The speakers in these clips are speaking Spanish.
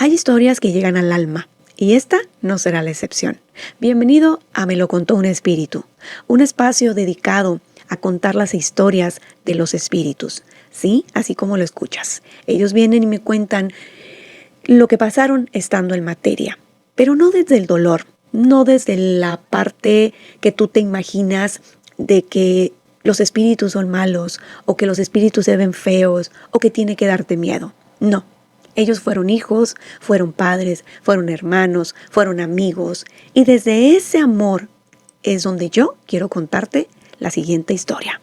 Hay historias que llegan al alma y esta no será la excepción. Bienvenido a Me lo contó un espíritu, un espacio dedicado a contar las historias de los espíritus. Sí, así como lo escuchas. Ellos vienen y me cuentan lo que pasaron estando en materia, pero no desde el dolor, no desde la parte que tú te imaginas de que los espíritus son malos o que los espíritus se ven feos o que tiene que darte miedo. No. Ellos fueron hijos, fueron padres, fueron hermanos, fueron amigos. Y desde ese amor es donde yo quiero contarte la siguiente historia.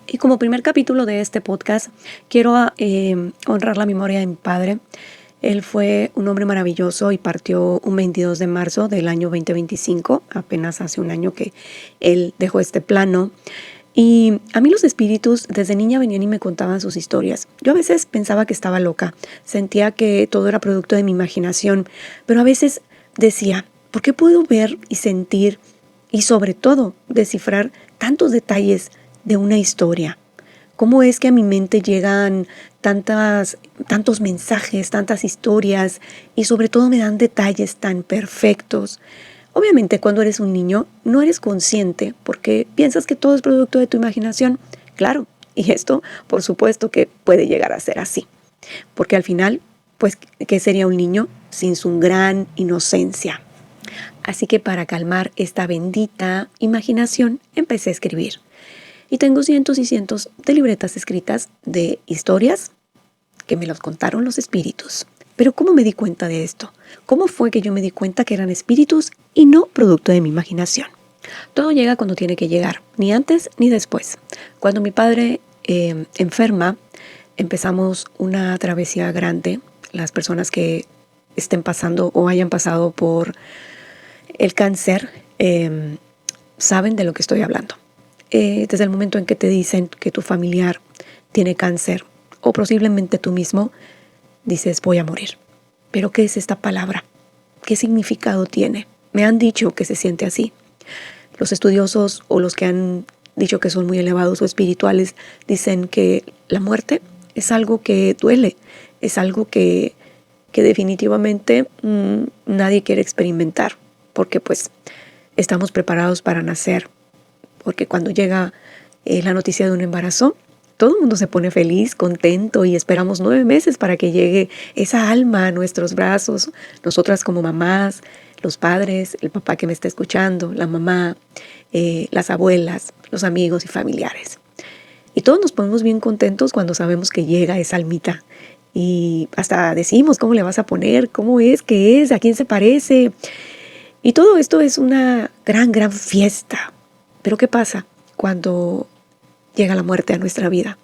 Y como primer capítulo de este podcast, quiero honrar la memoria de mi padre. Él fue un hombre maravilloso y partió un 22 de marzo del año 2025, apenas hace un año que él dejó este plano. Y a mí los espíritus desde niña venían y me contaban sus historias. Yo a veces pensaba que estaba loca, sentía que todo era producto de mi imaginación, pero a veces decía, ¿por qué puedo ver y sentir y sobre todo descifrar tantos detalles de una historia? ¿Cómo es que a mi mente llegan tantos mensajes, tantas historias y sobre todo me dan detalles tan perfectos? Obviamente cuando eres un niño no eres consciente porque piensas que todo es producto de tu imaginación. Claro, y esto por supuesto que puede llegar a ser así. Porque al final, pues, ¿qué sería un niño sin su gran inocencia? Así que para calmar esta bendita imaginación empecé a escribir. Y tengo cientos y cientos de libretas escritas de historias que me los contaron los espíritus. Pero ¿cómo me di cuenta de esto? ¿Cómo fue que yo me di cuenta que eran espíritus y no producto de mi imaginación? Todo llega cuando tiene que llegar, ni antes ni después. Cuando mi padre enferma, empezamos una travesía grande. Las personas que estén pasando o hayan pasado por el cáncer saben de lo que estoy hablando. Desde el momento en que te dicen que tu familiar tiene cáncer o posiblemente tú mismo, dices voy a morir. ¿Pero qué es esta palabra? ¿Qué significado tiene? Me han dicho que se siente así. Los estudiosos o los que han dicho que son muy elevados o espirituales dicen que la muerte es algo que duele, es algo que definitivamente nadie quiere experimentar, porque pues estamos preparados para nacer, porque cuando llega la noticia de un embarazo, todo el mundo se pone feliz, contento y esperamos 9 meses para que llegue esa alma a nuestros brazos. Nosotras como mamás, los padres, el papá que me está escuchando, la mamá, las abuelas, los amigos y familiares. Y todos nos ponemos bien contentos cuando sabemos que llega esa almita. Y hasta decimos cómo le vas a poner, cómo es, qué es, a quién se parece. Y todo esto es una gran fiesta. Pero ¿qué pasa cuando llega la muerte a nuestra vida?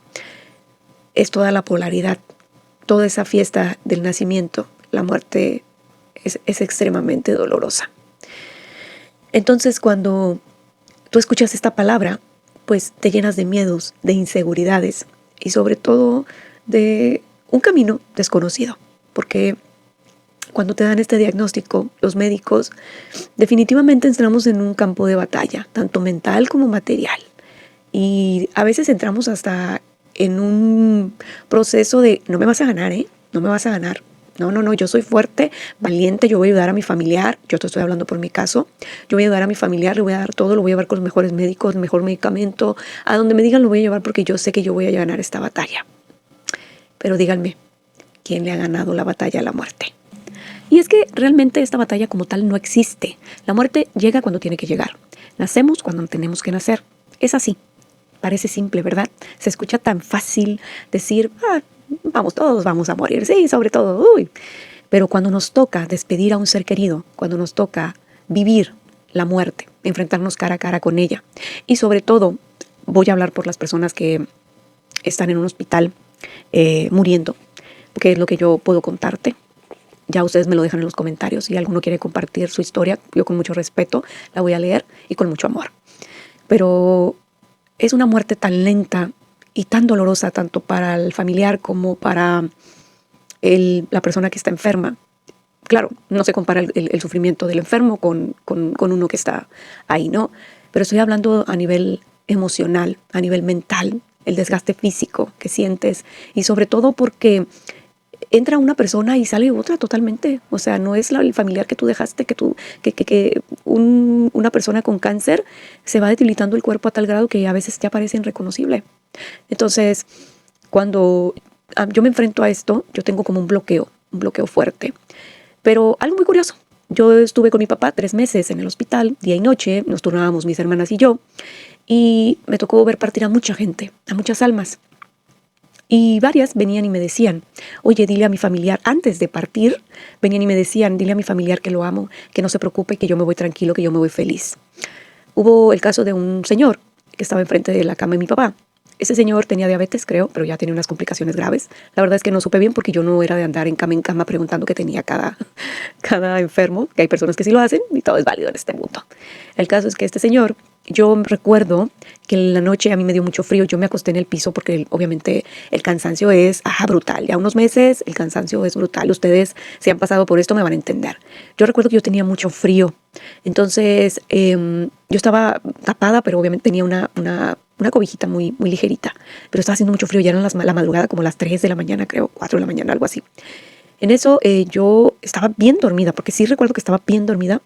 Es toda la polaridad, toda esa fiesta del nacimiento. La muerte es extremadamente dolorosa. Entonces, cuando tú escuchas esta palabra, pues te llenas de miedos, de inseguridades y sobre todo de un camino desconocido. Porque cuando te dan este diagnóstico, los médicos, definitivamente entramos en un campo de batalla, tanto mental como material. Y a veces entramos hasta en un proceso de, no me vas a ganar, no me vas a ganar. No, yo soy fuerte, valiente, yo voy a ayudar a mi familiar, yo te estoy hablando por mi caso, yo voy a ayudar a mi familiar, le voy a dar todo, lo voy a llevar con los mejores médicos, el mejor medicamento, a donde me digan lo voy a llevar porque yo sé que yo voy a ganar esta batalla. Pero díganme, ¿quién le ha ganado la batalla a la muerte? Y es que realmente esta batalla como tal no existe. La muerte llega cuando tiene que llegar. Nacemos cuando tenemos que nacer. Es así. Parece simple, ¿verdad? Se escucha tan fácil decir, todos vamos a morir, sí, sobre todo, uy. Pero cuando nos toca despedir a un ser querido, cuando nos toca vivir la muerte, enfrentarnos cara a cara con ella, y sobre todo, voy a hablar por las personas que están en un hospital muriendo, porque es lo que yo puedo contarte. Ya ustedes me lo dejan en los comentarios. Si alguno quiere compartir su historia, yo con mucho respeto la voy a leer y con mucho amor. Pero es una muerte tan lenta y tan dolorosa tanto para el familiar como para la persona que está enferma. Claro, no se compara el sufrimiento del enfermo con uno que está ahí, ¿no? Pero estoy hablando a nivel emocional, a nivel mental, el desgaste físico que sientes y sobre todo porque entra una persona y sale otra totalmente. O sea, no es el familiar que tú dejaste, una persona con cáncer se va debilitando el cuerpo a tal grado que a veces ya parece irreconocible. Entonces, cuando yo me enfrento a esto, yo tengo como un bloqueo fuerte. Pero algo muy curioso, yo estuve con mi papá 3 meses en el hospital, día y noche, nos turnábamos mis hermanas y yo, y me tocó ver partir a mucha gente, a muchas almas. Y varias venían y me decían, oye, dile a mi familiar, antes de partir, venían y me decían, dile a mi familiar que lo amo, que no se preocupe, que yo me voy tranquilo, que yo me voy feliz. Hubo el caso de un señor que estaba enfrente de la cama de mi papá. Ese señor tenía diabetes, creo, pero ya tenía unas complicaciones graves. La verdad es que no supe bien porque yo no era de andar en cama preguntando qué tenía cada enfermo, que hay personas que sí lo hacen y todo es válido en este mundo. El caso es que este señor, yo recuerdo que en la noche a mí me dio mucho frío, yo me acosté en el piso porque obviamente el cansancio es brutal. Ya unos meses el cansancio es brutal. Ustedes, si han pasado por esto, me van a entender. Yo recuerdo que yo tenía mucho frío. Entonces, yo estaba tapada, pero obviamente tenía una cobijita muy, muy ligerita. Pero estaba haciendo mucho frío, ya eran la madrugada, como las 3 de la mañana, creo, 4 de la mañana, algo así. En eso yo estaba bien dormida, porque sí recuerdo que estaba bien dormida,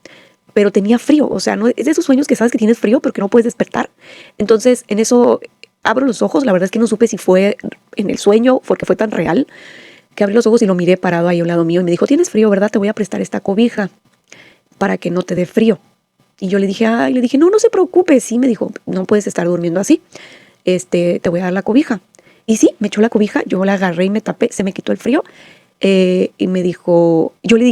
pero tenía frío. O sea, no es de esos sueños que sabes que tienes frío, pero que no puedes despertar. Entonces, en eso abro los ojos. La verdad es que no supe si fue en el sueño, porque fue tan real, que abrí los ojos y lo miré parado ahí a un lado mío y me dijo, tienes frío, ¿verdad? Te voy a prestar esta cobija para que no te dé frío. Y yo le dije, no se preocupe. Sí, me dijo, no puedes estar durmiendo así. Te voy a dar la cobija. Y sí, me echó la cobija, yo la agarré y me tapé, se me quitó el frío. Y me dijo, yo le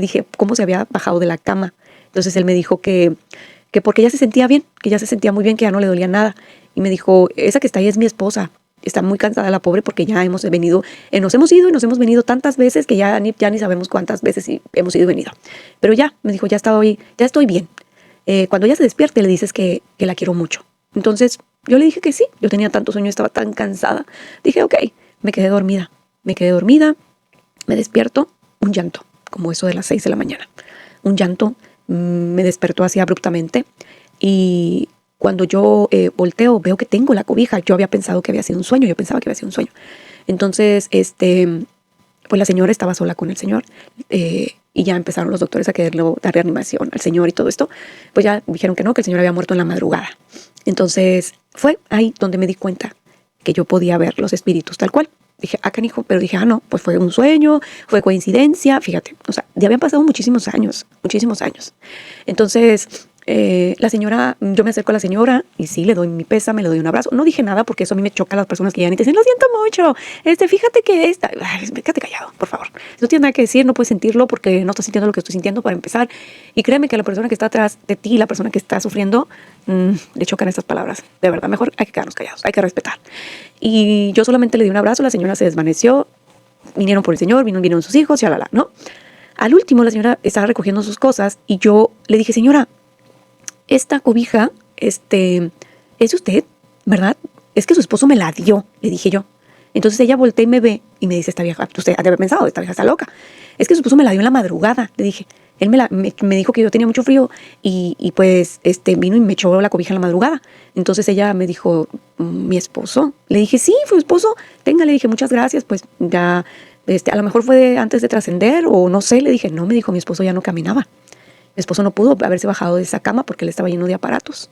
dije cómo se había bajado de la cama. Entonces él me dijo que porque ya se sentía bien, que ya se sentía muy bien, que ya no le dolía nada. Y me dijo, esa que está ahí es mi esposa. Está muy cansada la pobre porque ya hemos venido, nos hemos ido y nos hemos venido tantas veces que ya ni sabemos cuántas veces hemos ido y venido. Pero ya, me dijo, ya estoy bien. Cuando ella se despierte le dices que la quiero mucho. Entonces yo le dije que sí, yo tenía tanto sueño, estaba tan cansada. Dije, ok, me quedé dormida, me despierto, un llanto, como eso de las 6 de la mañana. Un llanto me despertó así abruptamente y cuando yo volteo veo que tengo la cobija. Yo había pensado que había sido un sueño, Entonces, pues la señora estaba sola con el señor y ya empezaron los doctores a quererle dar reanimación al señor y todo esto. Pues ya dijeron que no, que el señor había muerto en la madrugada. Entonces fue ahí donde me di cuenta que yo podía ver los espíritus tal cual. Dije, canijo, pero dije, no, pues fue un sueño, fue coincidencia, fíjate, o sea, ya habían pasado muchísimos años. Entonces, la señora, yo me acerco a la señora y sí, le doy mi pésame, le doy un abrazo. No dije nada porque eso a mí me choca a las personas que llegan y te dicen, lo siento mucho, fíjate que quédate callado, por favor. No tienes nada que decir, no puedes sentirlo porque no estás sintiendo lo que estoy sintiendo para empezar. Y créeme que a la persona que está atrás de ti, la persona que está sufriendo, le chocan estas palabras. De verdad, mejor hay que quedarnos callados, hay que respetar. Y yo solamente le di un abrazo, la señora se desvaneció, vinieron por el señor, vinieron sus hijos, ¿no? Al último, la señora estaba recogiendo sus cosas y yo le dije, señora, esta cobija, es de usted, ¿verdad? Es que su esposo me la dio, le dije yo. Entonces ella voltea y me ve y me dice, esta vieja, usted ha de haber pensado, esta vieja está loca. Es que su esposo me la dio en la madrugada, le dije. Él me dijo que yo tenía mucho frío y pues vino y me echó la cobija en la madrugada. Entonces ella me dijo, ¿mi esposo? Le dije, sí, fue su esposo. Tenga, le dije, muchas gracias, pues ya, a lo mejor fue antes de trascender o no sé. Le dije, no, me dijo, mi esposo ya no caminaba. Mi esposo no pudo haberse bajado de esa cama porque él estaba lleno de aparatos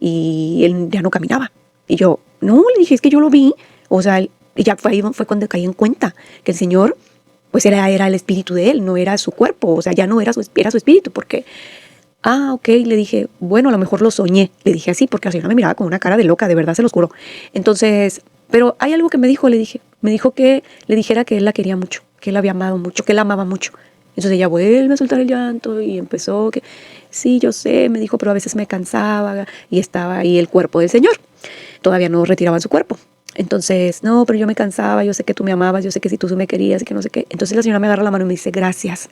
y él ya no caminaba. Y yo, no, le dije, es que yo lo vi. O sea, y ya fue cuando caí en cuenta que el Señor, pues era el espíritu de él, no era su cuerpo. O sea, ya no era su espíritu porque, ok, le dije, bueno, a lo mejor lo soñé. Le dije así porque la señora me miraba con una cara de loca, de verdad se los juro. Entonces, pero hay algo que me dijo, me dijo que le dijera que él la quería mucho, que él la había amado mucho, que él la amaba mucho. Entonces ella vuelve a soltar el llanto y empezó que, sí, yo sé, me dijo, pero a veces me cansaba y estaba ahí el cuerpo del Señor. Todavía no retiraban su cuerpo. Entonces, no, pero yo me cansaba, yo sé que tú me amabas, yo sé que si tú me querías y que no sé qué. Entonces la señora me agarra la mano y me dice, gracias,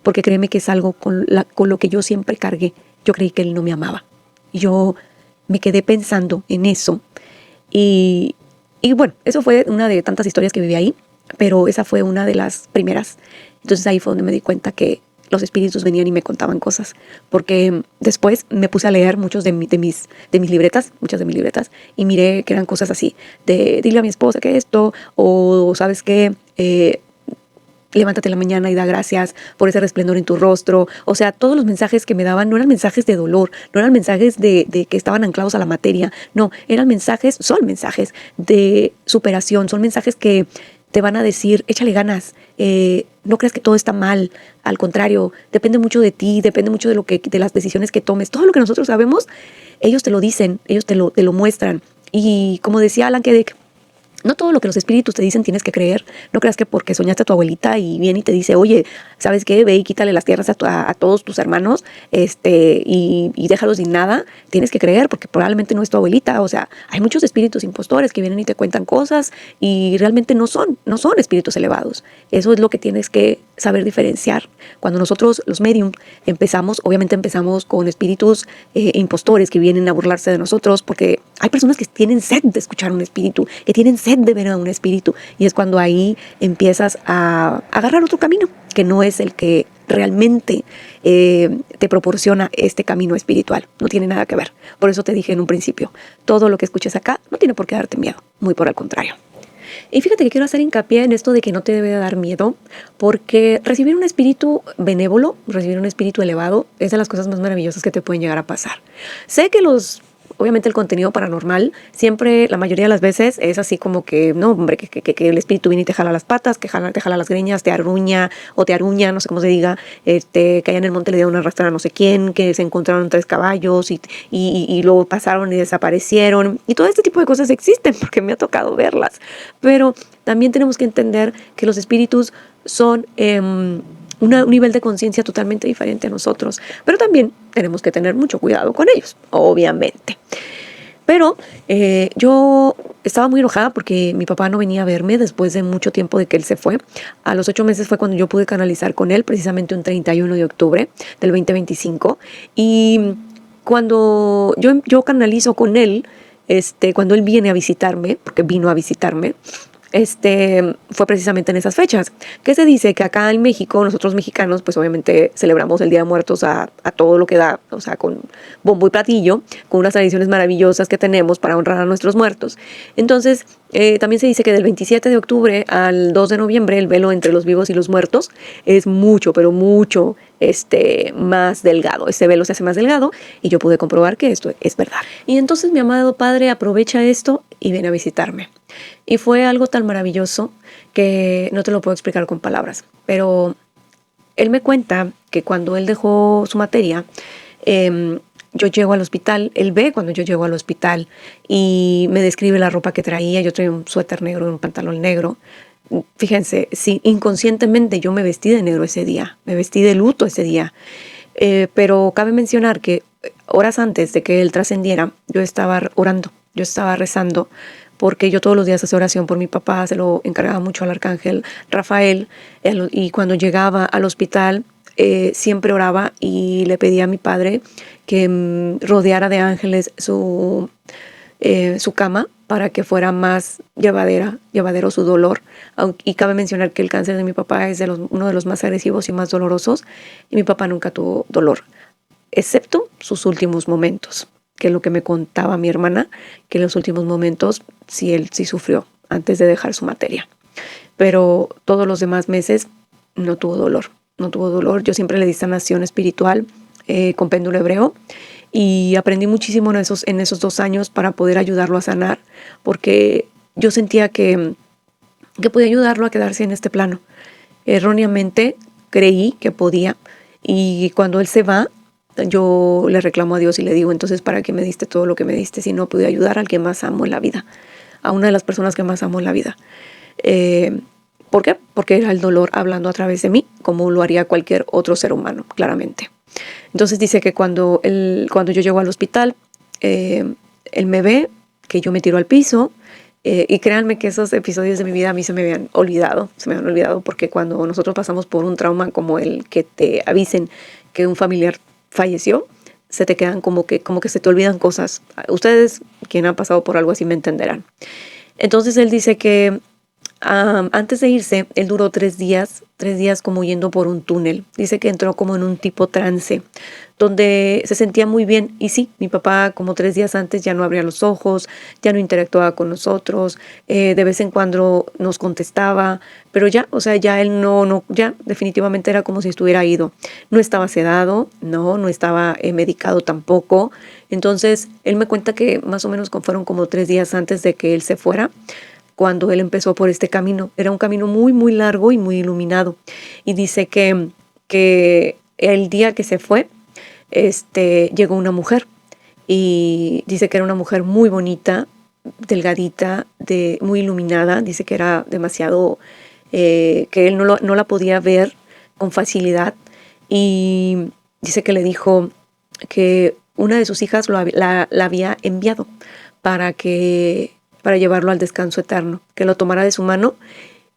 porque créeme que es algo con lo que yo siempre cargué. Yo creí que él no me amaba. Y yo me quedé pensando en eso. Y bueno, eso fue una de tantas historias que viví ahí, pero esa fue una de las primeras. Entonces ahí fue donde me di cuenta que los espíritus venían y me contaban cosas, porque después me puse a leer muchas de mis libretas, y miré que eran cosas así, de dile a mi esposa que esto, o sabes qué, levántate en la mañana y da gracias por ese resplandor en tu rostro. O sea, todos los mensajes que me daban no eran mensajes de dolor, no eran mensajes de que estaban anclados a la materia, no, son mensajes de superación, son mensajes que te van a decir, échale ganas, no creas que todo está mal, al contrario, depende mucho de ti, depende mucho de las decisiones que tomes. Todo lo que nosotros sabemos, ellos te lo dicen, ellos te lo muestran. Y como decía Alan Kardec, no todo lo que los espíritus te dicen tienes que creer. No creas que porque soñaste a tu abuelita y viene y te dice, oye, ¿sabes qué? Ve y quítale las tierras a todos tus hermanos y déjalos sin nada. Tienes que creer porque probablemente no es tu abuelita. O sea, hay muchos espíritus impostores que vienen y te cuentan cosas y realmente no son espíritus elevados. Eso es lo que tienes que saber diferenciar. Cuando nosotros, los medium, obviamente empezamos con espíritus impostores que vienen a burlarse de nosotros porque hay personas que tienen sed de escuchar un espíritu, que tienen sed de ver a un espíritu, y es cuando ahí empiezas a agarrar otro camino que no es el que realmente te proporciona este camino espiritual. No tiene nada que ver. Por eso te dije en un principio, todo lo que escuches acá no tiene por qué darte miedo, muy por el contrario. Y fíjate que quiero hacer hincapié en esto de que no te debe dar miedo, porque recibir un espíritu benévolo, recibir un espíritu elevado, es de las cosas más maravillosas que te pueden llegar a pasar. Sé que obviamente el contenido paranormal siempre, la mayoría de las veces, es así como que, no, hombre, que el espíritu viene y te jala las patas, te jala las greñas, te arruña, no sé cómo se diga, que allá en el monte le dieron una arrastrar a no sé quién, que se encontraron 3 caballos y luego pasaron y desaparecieron. Y todo este tipo de cosas existen porque me ha tocado verlas. Pero también tenemos que entender que los espíritus son un nivel de conciencia totalmente diferente a nosotros, pero también tenemos que tener mucho cuidado con ellos, obviamente. Pero yo estaba muy enojada porque mi papá no venía a verme después de mucho tiempo de que él se fue. A los 8 meses fue cuando yo pude canalizar con él, precisamente un 31 de octubre del 2025. Y cuando yo canalizo con él, cuando él viene a visitarme, porque vino a visitarme, fue precisamente en esas fechas, que se dice que acá en México, nosotros mexicanos, pues obviamente celebramos el Día de Muertos a todo lo que da, o sea, con bombo y platillo, con unas tradiciones maravillosas que tenemos para honrar a nuestros muertos. Entonces, también se dice que del 27 de octubre al 2 de noviembre, el velo entre los vivos y los muertos es mucho, pero mucho más delgado. Ese velo se hace más delgado y yo pude comprobar que esto es verdad. Y entonces mi amado padre aprovecha esto y viene a visitarme. Y fue algo tan maravilloso que no te lo puedo explicar con palabras. Pero él me cuenta que cuando él dejó su materia, yo llego al hospital, él ve cuando yo llego al hospital y me describe la ropa que traía. Yo traía un suéter negro y un pantalón negro. Fíjense, sí, inconscientemente yo me vestí de negro ese día, me vestí de luto ese día. Pero cabe mencionar que horas antes de que él trascendiera, yo estaba orando, yo estaba rezando, porque yo todos los días hacía oración por mi papá, se lo encargaba mucho al arcángel Rafael, y cuando llegaba al hospital siempre oraba y le pedía a mi padre que rodeara de ángeles su cama para que fuera más llevadero su dolor. Y cabe mencionar que el cáncer de mi papá es uno de los más agresivos y más dolorosos, y mi papá nunca tuvo dolor, excepto sus últimos momentos, que es lo que me contaba mi hermana, que en los últimos momentos él sí sufrió antes de dejar su materia. Pero todos los demás meses no tuvo dolor. Yo siempre le di sanación espiritual con péndulo hebreo, y aprendí muchísimo en esos 2 años para poder ayudarlo a sanar, porque yo sentía que podía ayudarlo a quedarse en este plano. Erróneamente creí que podía, y cuando él se va, yo le reclamo a Dios y le digo, entonces, ¿para qué me diste todo lo que me diste si no pude ayudar al que más amo en la vida? A una de las personas que más amo en la vida. ¿Por qué? Porque era el dolor hablando a través de mí, como lo haría cualquier otro ser humano, claramente. Entonces dice que cuando yo llego al hospital, él me ve, que yo me tiro al piso, y créanme que esos episodios de mi vida a mí se me habían olvidado, porque cuando nosotros pasamos por un trauma como el que te avisen que un familiar falleció, se te quedan como que se te olvidan cosas. Ustedes, quien han pasado por algo así, me entenderán. Entonces él dice que antes de irse, él duró 3 días como yendo por un túnel. Dice que entró como en un tipo trance, donde se sentía muy bien. Y sí, mi papá como 3 días antes ya no abría los ojos, ya no interactuaba con nosotros, de vez en cuando nos contestaba, pero ya, o sea, ya él ya definitivamente era como si estuviera ido. No estaba sedado, no estaba medicado tampoco. Entonces, él me cuenta que más o menos fueron como 3 días antes de que él se fuera, cuando él empezó por este camino. Era un camino muy, muy largo y muy iluminado. Y dice que el día que se fue, llegó una mujer. Y dice que era una mujer muy bonita, delgadita, muy iluminada. Dice que era demasiado, que él no la podía ver con facilidad. Y dice que le dijo que una de sus hijas la había enviado para llevarlo al descanso eterno, que lo tomara de su mano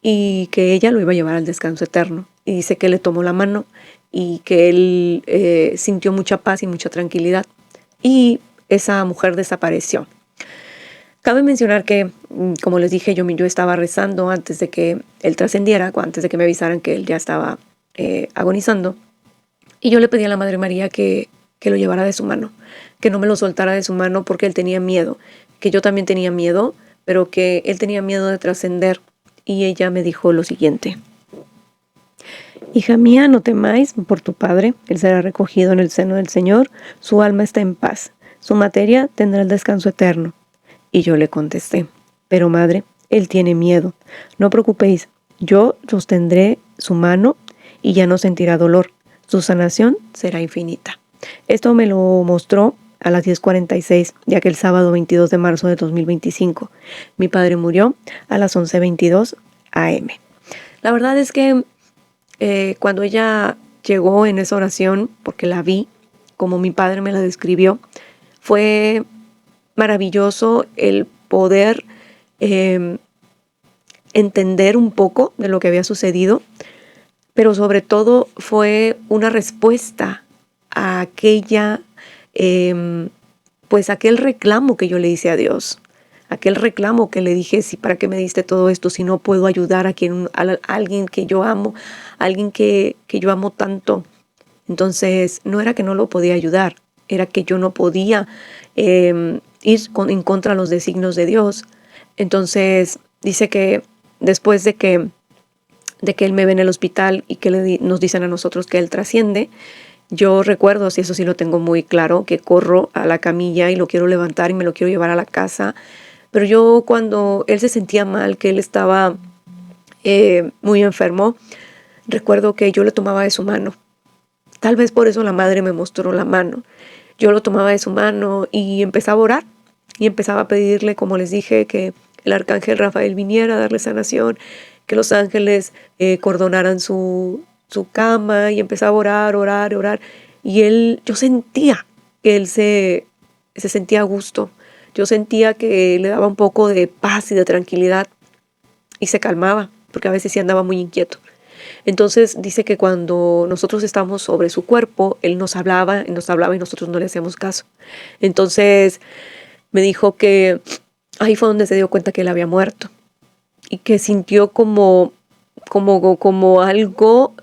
y que ella lo iba a llevar al descanso eterno. Y dice que le tomó la mano y que él sintió mucha paz y mucha tranquilidad. Y esa mujer desapareció. Cabe mencionar que, como les dije, yo estaba rezando antes de que él trascendiera, antes de que me avisaran que él ya estaba agonizando. Y yo le pedí a la Madre María que lo llevara de su mano, que no me lo soltara de su mano porque él tenía miedo, que yo también tenía miedo, pero que él tenía miedo de trascender. Y ella me dijo lo siguiente: hija mía, no temáis por tu padre, él será recogido en el seno del Señor, su alma está en paz, su materia tendrá el descanso eterno. Y yo le contesté: pero madre, él tiene miedo, no preocupéis, yo sostendré su mano y ya no sentirá dolor, su sanación será infinita. Esto me lo mostró a las 10:46 de aquel sábado 22 de marzo de 2025. Mi padre murió a las 11:22 a.m. La verdad es que cuando ella llegó en esa oración, porque la vi como mi padre me la describió, fue maravilloso el poder entender un poco de lo que había sucedido, pero sobre todo fue una respuesta a aquel reclamo que yo le hice a Dios, aquel reclamo que le dije: sí, ¿para qué me diste todo esto si no puedo ayudar a alguien que yo amo, alguien que yo amo tanto? Entonces no era que no lo podía ayudar, era que yo no podía ir en contra de los designios de Dios. Entonces dice que después de que él me ve en el hospital y que nos dicen a nosotros que él trasciende, yo recuerdo, si eso sí lo tengo muy claro, que corro a la camilla y lo quiero levantar y me lo quiero llevar a la casa. Pero yo, cuando él se sentía mal, que él estaba muy enfermo, recuerdo que yo le tomaba de su mano. Tal vez por eso la madre me mostró la mano. Yo lo tomaba de su mano y empezaba a orar. Y empezaba a pedirle, como les dije, que el arcángel Rafael viniera a darle sanación, que los ángeles cordonaran su cama, y empezaba a orar. Y yo sentía que él se sentía a gusto. Yo sentía que le daba un poco de paz y de tranquilidad y se calmaba, porque a veces sí andaba muy inquieto. Entonces dice que cuando nosotros estábamos sobre su cuerpo, él nos hablaba y nosotros no le hacíamos caso. Entonces me dijo que ahí fue donde se dio cuenta que él había muerto y que sintió como algo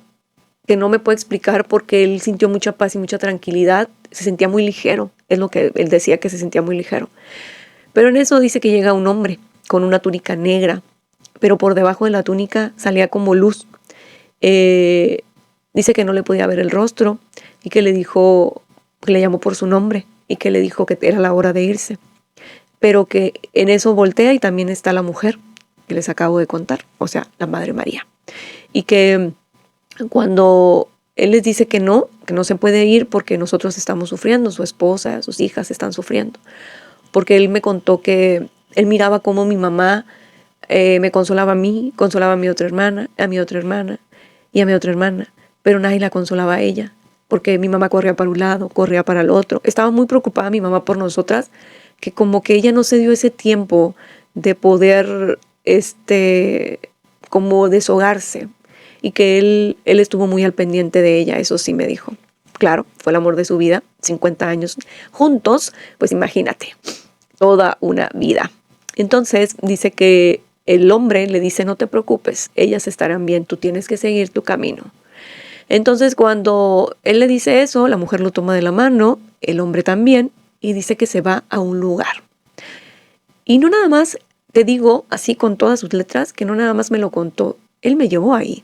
que no me puedo explicar, porque él sintió mucha paz y mucha tranquilidad. Se sentía muy ligero, es lo que él decía, que se sentía muy ligero. Pero en eso dice que llega un hombre con una túnica negra, pero por debajo de la túnica salía como luz. Dice que no le podía ver el rostro y que le dijo, que le llamó por su nombre y que le dijo que era la hora de irse. Pero que en eso voltea y también está la mujer que les acabo de contar, o sea, la Madre María. Y que cuando él les dice que no se puede ir porque nosotros estamos sufriendo, su esposa, sus hijas están sufriendo. Porque él me contó que él miraba cómo mi mamá me consolaba a mí, consolaba a mi otra hermana y a mi otra hermana, pero nadie la consolaba a ella, porque mi mamá corría para un lado, corría para el otro. Estaba muy preocupada mi mamá por nosotras, que como que ella no se dio ese tiempo de poder como deshogarse, y que él estuvo muy al pendiente de ella. Eso sí me dijo. Claro, fue el amor de su vida, 50 años juntos, pues imagínate, toda una vida. Entonces dice que el hombre le dice, no te preocupes, ellas estarán bien, tú tienes que seguir tu camino. Entonces cuando él le dice eso, la mujer lo toma de la mano, el hombre también, y dice que se va a un lugar. Y no nada más, te digo así con todas sus letras, que no nada más me lo contó, él me llevó ahí.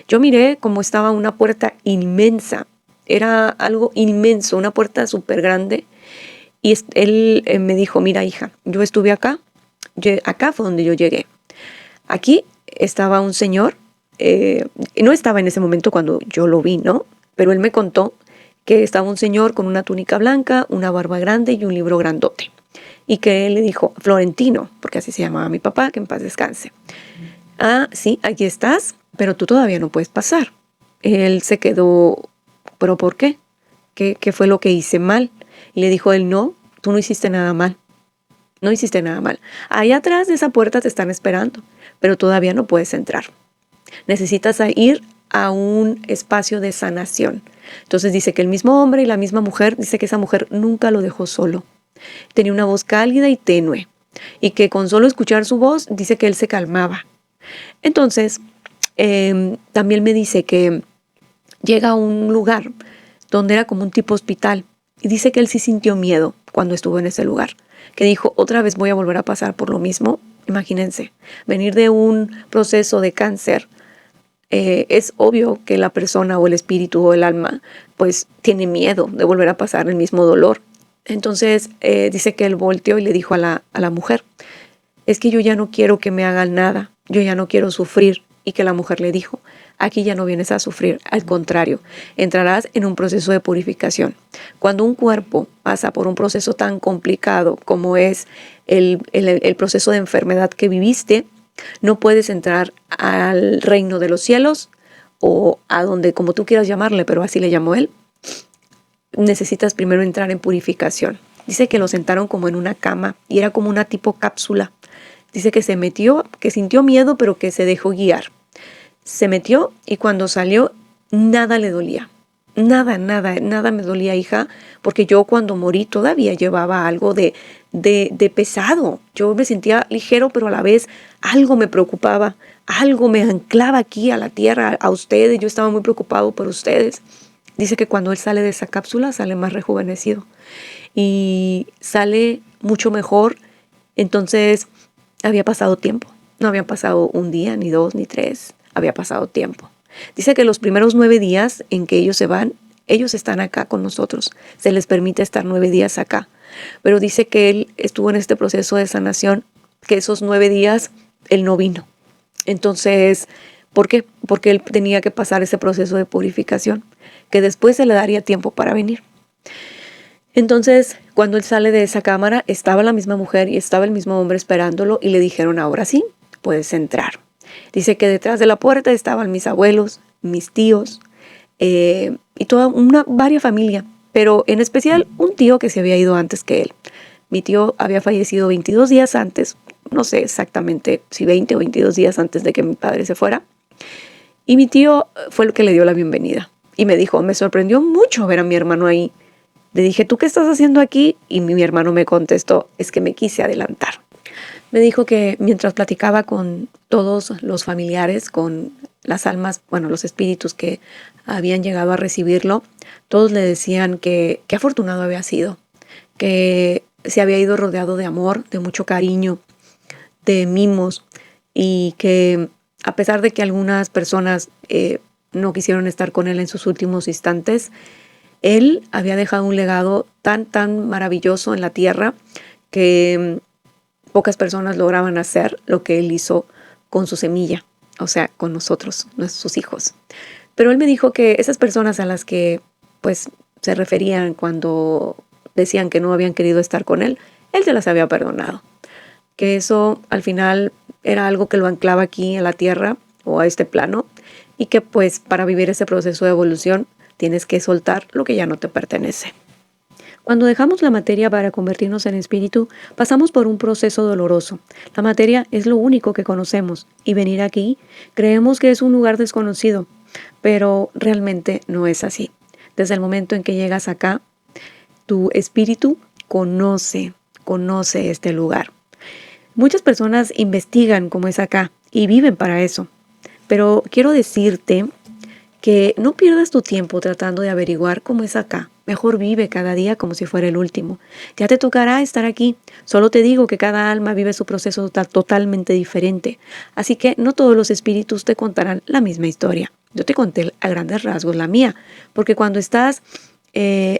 Yo miré cómo estaba una puerta inmensa, era algo inmenso, una puerta súper grande. Y él me dijo, mira hija, yo estuve acá, acá fue donde yo llegué. Aquí estaba un señor, no estaba en ese momento cuando yo lo vi, ¿no? Pero él me contó que estaba un señor con una túnica blanca, una barba grande y un libro grandote. Y que él le dijo, Florentino, porque así se llamaba mi papá, que en paz descanse. Ah, sí, aquí estás, pero tú todavía no puedes pasar. Él se quedó, ¿pero por qué? ¿Qué fue lo que hice mal? Y le dijo él, no, tú no hiciste nada mal. No hiciste nada mal. Allá atrás de esa puerta te están esperando, pero todavía no puedes entrar. Necesitas ir a un espacio de sanación. Entonces dice que el mismo hombre y la misma mujer, dice que esa mujer nunca lo dejó solo. Tenía una voz cálida y tenue, y que con solo escuchar su voz, dice que él se calmaba. Entonces, también me dice que llega a un lugar donde era como un tipo hospital, y dice que él sí sintió miedo cuando estuvo en ese lugar, que dijo, otra vez voy a volver a pasar por lo mismo. Imagínense, venir de un proceso de cáncer, es obvio que la persona o el espíritu o el alma pues tiene miedo de volver a pasar el mismo dolor. Entonces dice que él volteó y le dijo a la mujer, es que yo ya no quiero que me hagan nada, yo ya no quiero sufrir. Y que la mujer le dijo, aquí ya no vienes a sufrir, al contrario, entrarás en un proceso de purificación. Cuando un cuerpo pasa por un proceso tan complicado como es el proceso de enfermedad que viviste, no puedes entrar al reino de los cielos o a donde, como tú quieras llamarle, pero así le llamó él. Necesitas primero entrar en purificación. Dice que lo sentaron como en una cama y era como una tipo cápsula. Dice que se metió, que sintió miedo, pero que se dejó guiar. Se metió y cuando salió, nada le dolía. Nada me dolía, hija, porque yo cuando morí todavía llevaba algo de pesado. Yo me sentía ligero, pero a la vez algo me preocupaba, algo me anclaba aquí a la tierra, a ustedes. Yo estaba muy preocupado por ustedes. Dice que cuando él sale de esa cápsula, sale más rejuvenecido y sale mucho mejor. Entonces, había pasado tiempo. No había pasado un día, ni dos, ni tres. Había pasado tiempo. Dice que los primeros 9 días en que ellos se van, ellos están acá con nosotros. Se les permite estar 9 días acá. Pero dice que él estuvo en este proceso de sanación, que esos 9 días él no vino. Entonces, ¿por qué? Porque él tenía que pasar ese proceso de purificación, que después se le daría tiempo para venir. Entonces, cuando él sale de esa cámara, estaba la misma mujer y estaba el mismo hombre esperándolo y le dijeron, ahora sí, puedes entrar. Dice que detrás de la puerta estaban mis abuelos, mis tíos y toda varias familia, pero en especial un tío que se había ido antes que él. Mi tío había fallecido 22 días antes, no sé exactamente si 20 o 22 días antes de que mi padre se fuera. Y mi tío fue el que le dio la bienvenida y me dijo, me sorprendió mucho ver a mi hermano ahí. Le dije, ¿tú qué estás haciendo aquí? Y mi hermano me contestó, es que me quise adelantar. Me dijo que mientras platicaba con todos los familiares, con las almas, bueno, los espíritus que habían llegado a recibirlo, todos le decían que qué afortunado había sido, que se había ido rodeado de amor, de mucho cariño, de mimos, y que a pesar de que algunas personas no quisieron estar con él en sus últimos instantes, él había dejado un legado tan maravilloso en la tierra que pocas personas lograban hacer lo que él hizo con su semilla, o sea, con nosotros, sus hijos. Pero él me dijo que esas personas a las que pues se referían cuando decían que no habían querido estar con él se las había perdonado. Que eso al final era algo que lo anclaba aquí en la tierra o a este plano y que pues para vivir ese proceso de evolución tienes que soltar lo que ya no te pertenece. Cuando dejamos la materia para convertirnos en espíritu, pasamos por un proceso doloroso. La materia es lo único que conocemos y venir aquí creemos que es un lugar desconocido, pero realmente no es así. Desde el momento en que llegas acá, tu espíritu conoce este lugar. Muchas personas investigan cómo es acá y viven para eso. Pero quiero decirte que no pierdas tu tiempo tratando de averiguar cómo es acá. Mejor vive cada día como si fuera el último. Ya te tocará estar aquí. Solo te digo que cada alma vive su proceso totalmente diferente. Así que no todos los espíritus te contarán la misma historia. Yo te conté a grandes rasgos la mía, porque cuando estás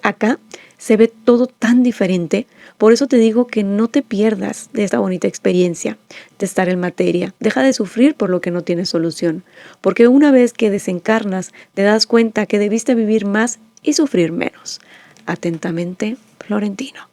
acá se ve todo tan diferente. Por eso te digo que no te pierdas de esta bonita experiencia de estar en materia. Deja de sufrir por lo que no tiene solución, porque una vez que desencarnas te das cuenta que debiste vivir más y sufrir menos. Atentamente, Florentino.